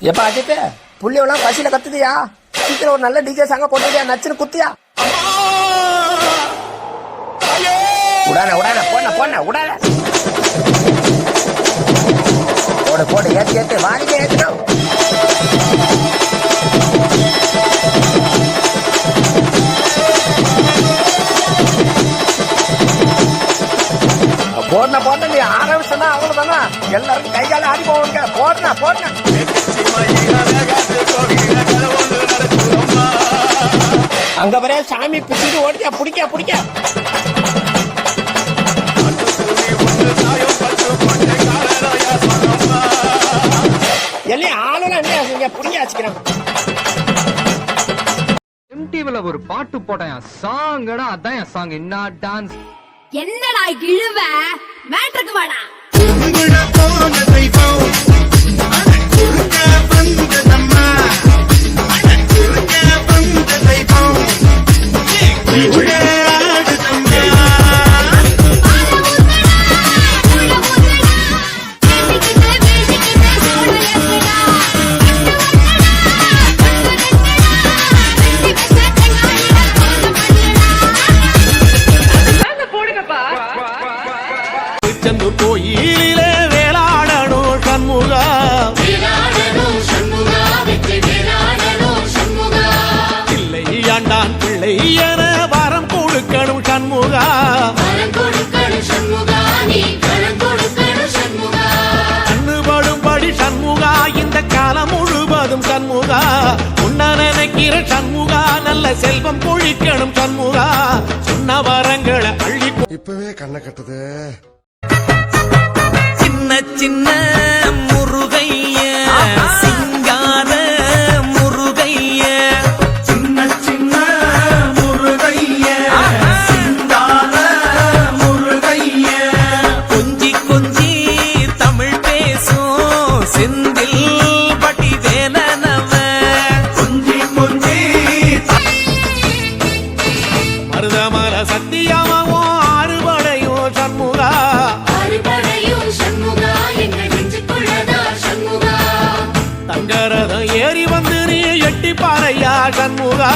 எப்ப அஜித் புள்ளியெல்லாம் பசியில கத்துதியா? சீக்கிரம் ஒரு நல்ல டிஜே சாங்க போட்டுதியா, நச்சுன்னு குத்தியா? உடான உடான போன போன உடான போடு போடு ஏத்து ஏத்து வாங்க ஏத்துறோம். போடன போட நீ ஆரம்பிச்சா அவ்வளவுதானா, எல்லாரும் கைகால ஆடி போவாங்க. போடனா போடனா அங்க வர சாமி பிடிச்சிட்டு ஓடியா, பிடிக்க பிடிக்க எல்லாம் ஆளுநர் என்ன புடியாச்சுக்கிறான். எம்டிவில ஒரு பாட்டு போட்டேன் சாங்கடா, அதான் என் சாங். என்ன டான்ஸ் என்னடா இழுவ மேட்ருக்கு வாடா. கோயிலே வேளாடணும் சண்முகா, பிள்ளை ஆண்டான் பிள்ளை என வரம் கொடுக்கணும் சண்முகா, கண்ணுபடும்படி சண்முகா இந்த காலம் முழுவதும் சண்முகா, உன்ன நினைக்கிற சண்முகா நல்ல செல்வம் பொழிக்கணும் சண்முகா, சொன்ன வரங்களை அள்ளி இப்பவே கண்ணை கட்டுது. சின்ன சின்ன முருகைய சிங்கார முருகைய, சின்ன சின்ன முருகைய சிங்கார முருகைய, கொஞ்சி கொஞ்சி தமிழ் பேசும் செந்தில் பட்டி வேலனவ, கொஞ்சி கொஞ்சி மருதமர சத்தியமாவோ ஆறுபடையும் சண்முகா, தங்கரதம் ஏறி வந்து நீ எட்டி பாறையா சண்முகா,